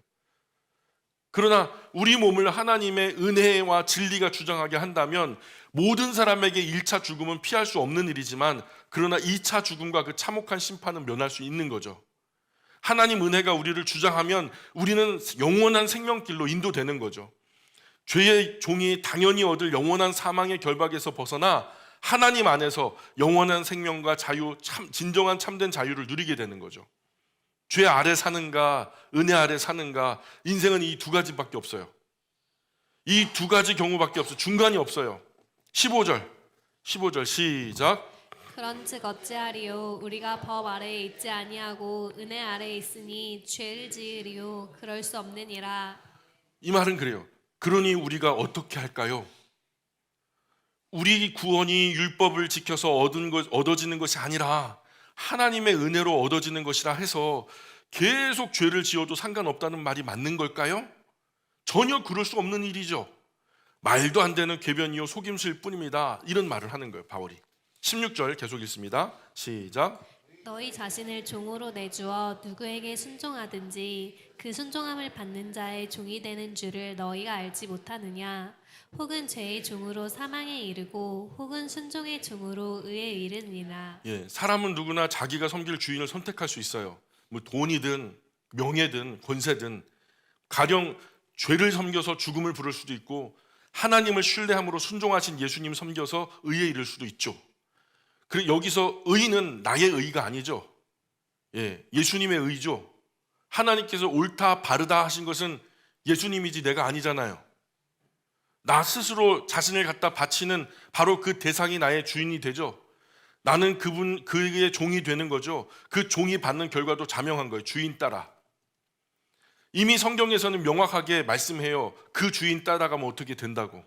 그러나 우리 몸을 하나님의 은혜와 진리가 주장하게 한다면 모든 사람에게 1차 죽음은 피할 수 없는 일이지만, 그러나 2차 죽음과 그 참혹한 심판은 면할 수 있는 거죠. 하나님 은혜가 우리를 주장하면 우리는 영원한 생명길로 인도되는 거죠. 죄의 종이 당연히 얻을 영원한 사망의 결박에서 벗어나 하나님 안에서 영원한 생명과 자유, 진정한 참된 자유를 누리게 되는 거죠. 죄 아래 사는가, 은혜 아래 사는가, 인생은 이 두 가지밖에 없어요. 이 두 가지 경우밖에 없어요. 중간이 없어요. 15절 시작. 그런즉 어찌하리요? 우리가 법 아래에 있지 아니하고 은혜 아래에 있으니 죄를 지으리요? 그럴 수 없느니라. 이 말은 그래요. 그러니 우리가 어떻게 할까요? 우리 구원이 율법을 지켜서 얻어지는 것이 아니라 하나님의 은혜로 얻어지는 것이라 해서 계속 죄를 지어도 상관없다는 말이 맞는 걸까요? 전혀 그럴 수 없는 일이죠. 말도 안 되는 궤변이요 속임수일 뿐입니다. 이런 말을 하는 거예요, 바울이. 16절 계속 읽습니다. 시작. 너희 자신을 종으로 내주어 누구에게 순종하든지 그 순종함을 받는 자의 종이 되는 줄을 너희가 알지 못하느냐? 혹은 죄의 종으로 사망에 이르고 혹은 순종의 종으로 의에 이르느니라. 사람은 누구나 자기가 섬길 주인을 선택할 수 있어요. 뭐 돈이든 명예든 권세든. 가령 죄를 섬겨서 죽음을 부를 수도 있고, 하나님을 신뢰함으로 순종하신 예수님 섬겨서 의에 이를 수도 있죠. 그리고 여기서 의는 나의 의가 아니죠. 예수님의 의죠. 하나님께서 옳다 바르다 하신 것은 예수님이지 내가 아니잖아요. 나 스스로 자신을 갖다 바치는 바로 그 대상이 나의 주인이 되죠. 나는 그의 종이 되는 거죠. 그 종이 받는 결과도 자명한 거예요. 주인 따라. 이미 성경에서는 명확하게 말씀해요. 그 주인 따라가면 어떻게 된다고.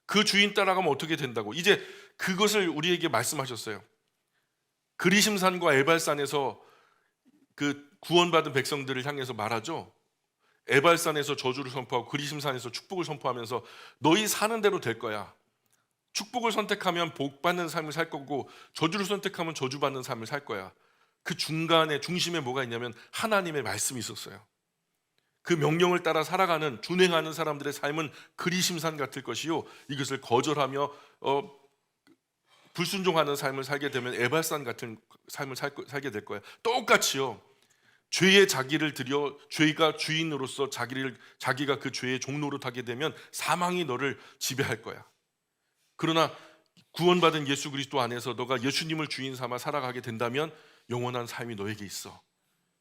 그 주인 따라가면 어떻게 된다고. 이제 그것을 우리에게 말씀하셨어요. 그리심산과 에발산에서 그 구원받은 백성들을 향해서 말하죠. 에발산에서 저주를 선포하고 그리심산에서 축복을 선포하면서 너희 사는 대로 될 거야. 축복을 선택하면 복 받는 삶을 살 거고, 저주를 선택하면 저주 받는 삶을 살 거야. 그 중간에 중심에 뭐가 있냐면 하나님의 말씀이 있었어요. 그 명령을 따라 살아가는, 준행하는 사람들의 삶은 그리심산 같을 것이요, 이것을 거절하며 불순종하는 삶을 살게 되면 에발산 같은 삶을 살게 될 거야. 똑같이요. 죄의 자기를 들여 죄가 주인으로서 자기가 그 죄의 종노릇하게 되면 사망이 너를 지배할 거야. 그러나 구원받은 예수 그리스도 안에서 너가 예수님을 주인 삼아 살아가게 된다면 영원한 삶이 너에게 있어.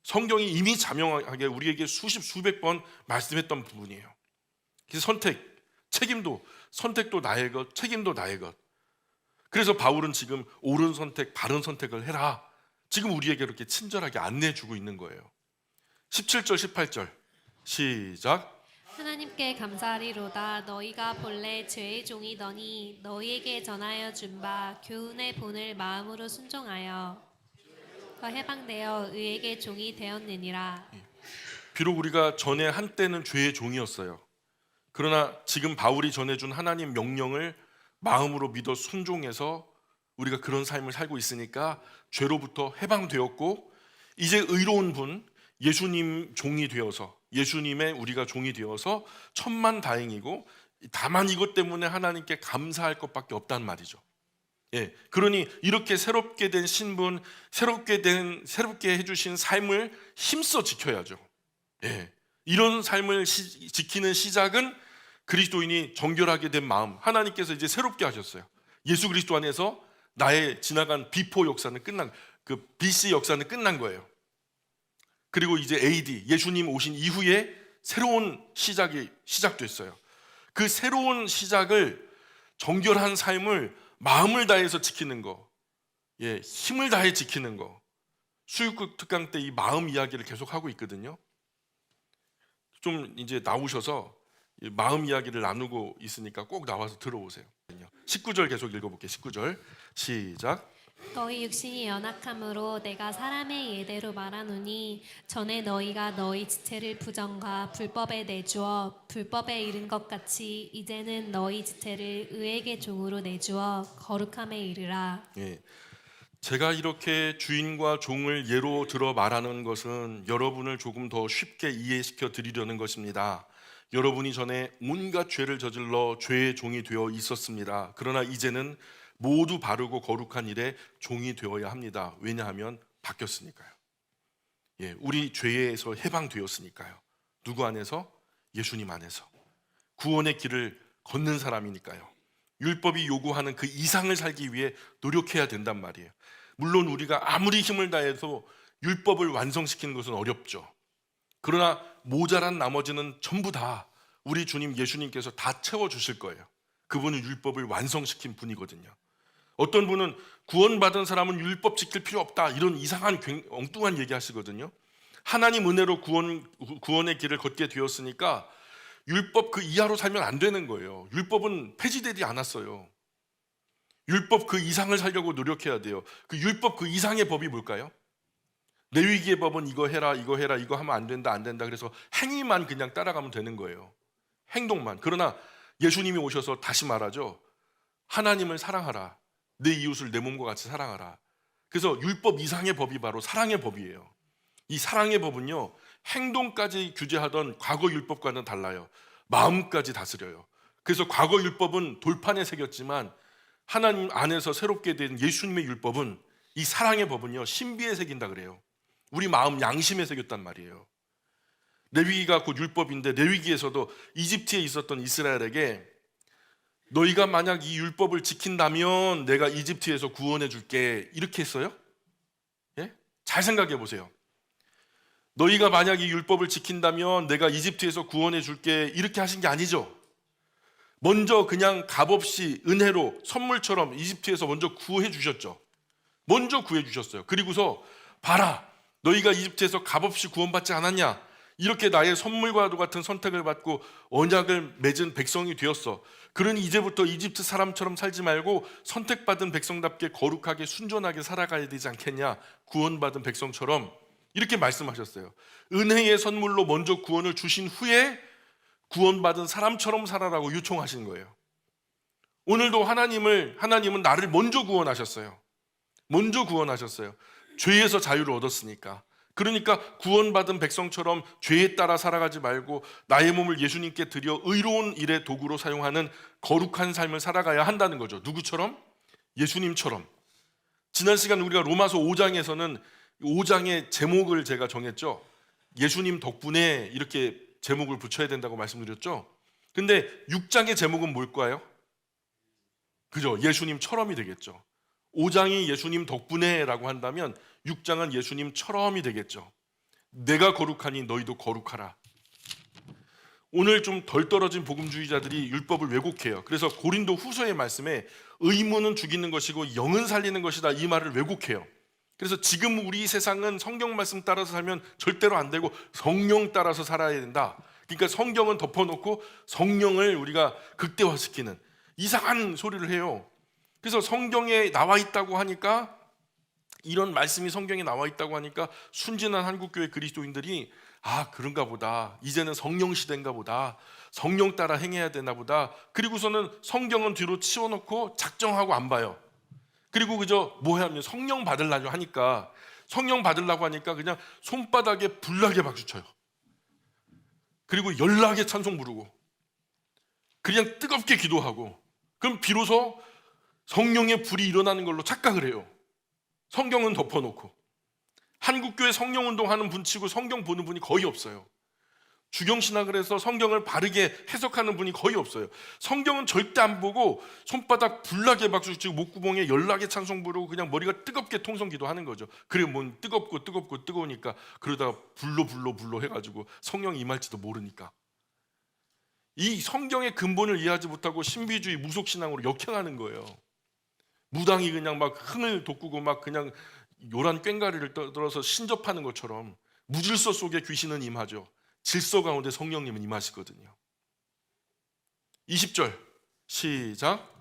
성경이 이미 자명하게 우리에게 수백 번 말씀했던 부분이에요. 그래서 선택도 나의 것, 책임도 나의 것. 그래서 바울은 지금 옳은 선택, 바른 선택을 해라. 지금 우리에게 그렇게 친절하게 안내해주고 있는 거예요. 17절, 18절 시작. 하나님께 감사하리로다. 너희가 본래 죄의 종이더니 너희에게 전하여 준 바 교훈의 본을 마음으로 순종하여 해방되어 의에게 종이 되었느니라. 비록 우리가 전에 한때는 죄의 종이었어요. 그러나 지금 바울이 전해준 하나님 명령을 마음으로 믿어 순종해서 우리가 그런 삶을 살고 있으니까 죄로부터 해방되었고, 이제 의로운 분 예수님 종이 되어서, 예수님의 우리가 종이 되어서 천만다행이고, 다만 이것 때문에 하나님께 감사할 것밖에 없다는 말이죠. 그러니 이렇게 새롭게 된 신분, 새롭게 해주신 삶을 힘써 지켜야죠. 이런 삶을 지키는 시작은 그리스도인이 정결하게 된 마음, 하나님께서 이제 새롭게 하셨어요. 예수 그리스도 안에서 나의 지나간 비포 역사는 그 BC 역사는 끝난 거예요. 그리고 이제 AD, 예수님 오신 이후에 새로운 시작이 시작됐어요. 그 새로운 시작을, 정결한 삶을 마음을 다해서 지키는 거, 힘을 다해 지키는 거. 수육국 특강 때 이 마음 이야기를 계속 하고 있거든요. 좀 이제 나오셔서 이 마음 이야기를 나누고 있으니까 꼭 나와서 들어오세요. 19절 계속 읽어볼게요. 19절 시작. 너희 육신이 연약함으로 내가 사람의 예대로 말하노니 전에 너희가 너희 지체를 부정과 불법에 내주어 불법에 이른 것 같이 이제는 너희 지체를 의에게 종으로 내주어 거룩함에 이르라. 예. 제가 이렇게 주인과 종을 예로 들어 말하는 것은 여러분을 조금 더 쉽게 이해시켜 드리려는 것입니다. 여러분이 전에 온갖 죄를 저질러 죄의 종이 되어 있었습니다. 그러나 이제는 모두 바르고 거룩한 일에 종이 되어야 합니다. 왜냐하면 바뀌었으니까요. 예, 우리 죄에서 해방되었으니까요. 누구 안에서? 예수님 안에서. 구원의 길을 걷는 사람이니까요. 율법이 요구하는 그 이상을 살기 위해 노력해야 된단 말이에요. 물론 우리가 아무리 힘을 다해서 율법을 완성시키는 것은 어렵죠. 그러나 모자란 나머지는 전부 다 우리 주님 예수님께서 다 채워주실 거예요. 그분은 율법을 완성시킨 분이거든요. 어떤 분은 구원받은 사람은 율법 지킬 필요 없다, 이런 이상한 엉뚱한 얘기 하시거든요. 하나님 은혜로 구원의 길을 걷게 되었으니까 율법 그 이하로 살면 안 되는 거예요. 율법은 폐지되지 않았어요. 율법 그 이상을 살려고 노력해야 돼요. 그 율법 그 이상의 법이 뭘까요? 레위기의 법은 이거 해라, 이거 해라, 이거 하면 안 된다, 안 된다. 그래서 행위만 그냥 따라가면 되는 거예요. 행동만. 그러나 예수님이 오셔서 다시 말하죠. 하나님을 사랑하라. 내 이웃을 내 몸과 같이 사랑하라. 그래서 율법 이상의 법이 바로 사랑의 법이에요. 이 사랑의 법은요, 행동까지 규제하던 과거 율법과는 달라요. 마음까지 다스려요. 그래서 과거 율법은 돌판에 새겼지만 하나님 안에서 새롭게 된 예수님의 율법은, 이 사랑의 법은요, 신비에 새긴다 그래요. 우리 마음 양심에 새겼단 말이에요. 레위기가 곧 율법인데, 레위기에서도 이집트에 있었던 이스라엘에게 너희가 만약 이 율법을 지킨다면 내가 이집트에서 구원해 줄게, 이렇게 했어요. 예? 잘 생각해 보세요. 너희가 만약 이 율법을 지킨다면 내가 이집트에서 구원해 줄게, 이렇게 하신 게 아니죠. 먼저 그냥 값없이 은혜로 선물처럼 이집트에서 먼저 구해 주셨죠. 먼저 구해 주셨어요. 그리고서 봐라, 너희가 이집트에서 값없이 구원받지 않았냐? 이렇게 나의 선물과도 같은 선택을 받고 언약을 맺은 백성이 되었어. 그러니 이제부터 이집트 사람처럼 살지 말고 선택받은 백성답게 거룩하게 순전하게 살아가야 되지 않겠냐? 구원받은 백성처럼, 이렇게 말씀하셨어요. 은혜의 선물로 먼저 구원을 주신 후에 구원받은 사람처럼 살아라고 요청하신 거예요. 오늘도 하나님은 나를 먼저 구원하셨어요. 먼저 구원하셨어요. 죄에서 자유를 얻었으니까. 그러니까 구원받은 백성처럼 죄에 따라 살아가지 말고 나의 몸을 예수님께 드려 의로운 일의 도구로 사용하는 거룩한 삶을 살아가야 한다는 거죠. 누구처럼? 예수님처럼. 지난 시간 우리가 로마서 5장에서는 5장의 제목을 제가 정했죠. 예수님 덕분에, 이렇게 제목을 붙여야 된다고 말씀드렸죠. 근데 6장의 제목은 뭘까요? 그죠? 예수님처럼이 되겠죠. 5장이 예수님 덕분에라고 한다면 6장은 예수님처럼이 되겠죠. 내가 거룩하니 너희도 거룩하라. 오늘 좀 덜 떨어진 복음주의자들이 율법을 왜곡해요. 그래서 고린도 후서의 말씀에 의무는 죽이는 것이고 영은 살리는 것이다, 이 말을 왜곡해요. 그래서 지금 우리 세상은 성경 말씀 따라서 살면 절대로 안 되고 성령 따라서 살아야 된다. 그러니까 성경은 덮어놓고 성령을 우리가 극대화시키는 이상한 소리를 해요. 그래서 성경에 나와 있다고 하니까, 이런 말씀이 성경에 나와 있다고 하니까 순진한 한국교회 그리스도인들이 그런가 보다, 이제는 성령 시대인가 보다, 성령 따라 행해야 되나 보다. 그리고서는 성경은 뒤로 치워놓고 작정하고 안 봐요. 그리고 그저 하면 성령 받으려고 하니까 그냥 손바닥에 불나게 박수 쳐요. 그리고 열나게 찬송 부르고 그냥 뜨겁게 기도하고, 그럼 비로소 성령의 불이 일어나는 걸로 착각을 해요. 성경은 덮어놓고. 한국교회 성령운동하는 분 치고 성경 보는 분이 거의 없어요. 주경신학을 해서 성경을 바르게 해석하는 분이 거의 없어요. 성경은 절대 안 보고 손바닥 불나게 박수 치고 목구멍에 열나게 찬송 부르고 그냥 머리가 뜨겁게 통성기도 하는 거죠. 그리고 뭐 뜨거우니까 그러다가 불로 해가지고 성령이 임할지도 모르니까. 이 성경의 근본을 이해하지 못하고 신비주의 무속신앙으로 역행하는 거예요. 무당이 그냥 막 흥을 돋구고 막 그냥 요란 꽹가리를 떨어서 신접하는 것처럼 무질서 속에 귀신은 임하죠. 질서 가운데 성령님은 임하시거든요. 20절 시작.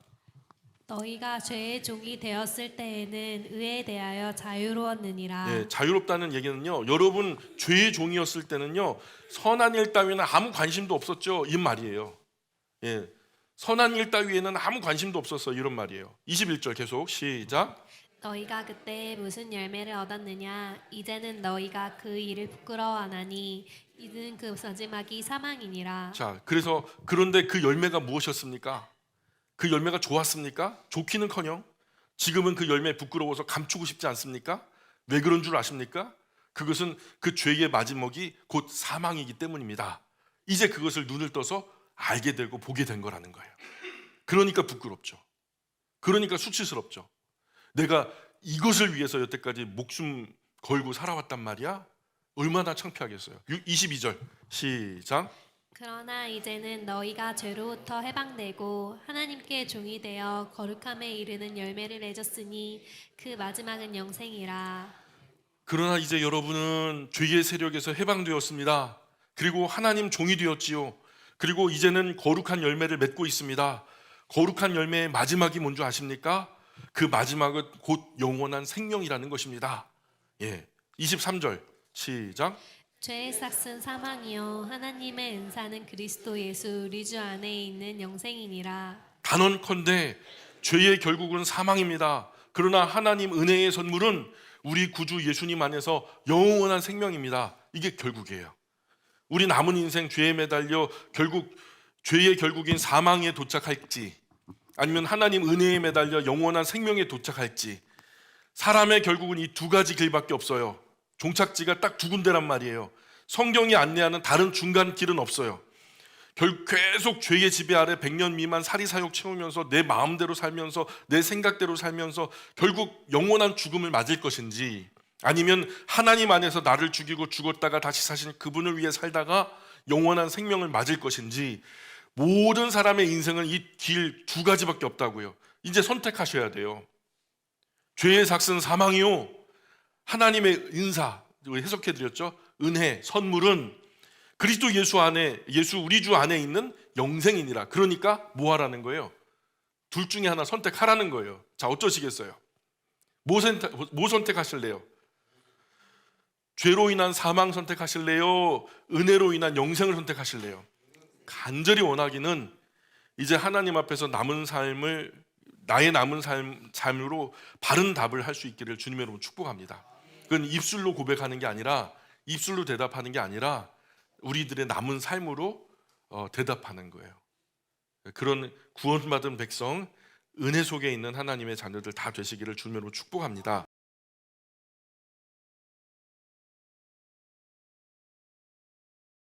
너희가 죄의 종이 되었을 때에는 의에 대하여 자유로웠느니라. 예, 자유롭다는 얘기는요, 여러분 죄의 종이었을 때는요 선한 일 따위는 아무 관심도 없었죠, 이 말이에요. 예, 선한 일 따위에는 아무 관심도 없었어, 이런 말이에요. 21절 계속 시작. 너희가 그때 무슨 열매를 얻었느냐? 이제는 너희가 그 일을 부끄러워 안 하니 이는 그 마지막이 사망이니라. 자, 그래서 그런데 그 열매가 무엇이었습니까? 그 열매가 좋았습니까? 좋기는커녕 지금은 그 열매 부끄러워서 감추고 싶지 않습니까? 왜 그런 줄 아십니까? 그것은 그 죄의 마지막이 곧 사망이기 때문입니다. 이제 그것을 눈을 떠서 알게 되고 보게 된 거라는 거예요. 그러니까 부끄럽죠. 그러니까 수치스럽죠. 내가 이것을 위해서 여태까지 목숨 걸고 살아왔단 말이야? 얼마나 창피하겠어요. 22절 시작. 그러나 이제는 너희가 죄로부터 해방되고 하나님께 종이 되어 거룩함에 이르는 열매를 맺었으니 그 마지막은 영생이라. 그러나 이제 여러분은 죄의 세력에서 해방되었습니다. 그리고 하나님 종이 되었지요. 그리고 이제는 거룩한 열매를 맺고 있습니다. 거룩한 열매의 마지막이 뭔지 아십니까? 그 마지막은 곧 영원한 생명이라는 것입니다. 예, 23절 시작. 죄의 삭은 사망이요 하나님의 은사는 그리스도 예수 우리 주 안에 있는 영생이니라. 단언컨대 죄의 결국은 사망입니다. 그러나 하나님 은혜의 선물은 우리 구주 예수님 안에서 영원한 생명입니다. 이게 결국이에요. 우리 남은 인생 죄에 매달려 결국 죄의 결국인 사망에 도착할지, 아니면 하나님 은혜에 매달려 영원한 생명에 도착할지, 사람의 결국은 이 두 가지 길밖에 없어요. 종착지가 딱 두 군데란 말이에요. 성경이 안내하는 다른 중간 길은 없어요. 계속 죄의 지배 아래 100년 미만 사리사욕 채우면서 내 마음대로 살면서 내 생각대로 살면서 결국 영원한 죽음을 맞을 것인지, 아니면 하나님 안에서 나를 죽이고 죽었다가 다시 사신 그분을 위해 살다가 영원한 생명을 맞을 것인지, 모든 사람의 인생은 이 길 두 가지밖에 없다고요. 이제 선택하셔야 돼요. 죄의 삭은 사망이요 하나님의 은사, 해석해드렸죠. 은혜, 선물은 그리스도 예수 안에, 예수 우리 주 안에 있는 영생이니라. 그러니까 뭐 하라는 거예요? 둘 중에 하나 선택하라는 거예요. 자, 어쩌시겠어요? 뭐 선택하실래요? 죄로 인한 사망 선택하실래요? 은혜로 인한 영생을 선택하실래요? 간절히 원하기는 이제 하나님 앞에서 남은 삶을, 나의 남은 삶으로 바른 답을 할 수 있기를 주님의 이름으로 축복합니다. 그건 입술로 고백하는 게 아니라, 입술로 대답하는 게 아니라 우리들의 남은 삶으로 대답하는 거예요. 그런 구원받은 백성, 은혜 속에 있는 하나님의 자녀들 다 되시기를 주님으로 축복합니다.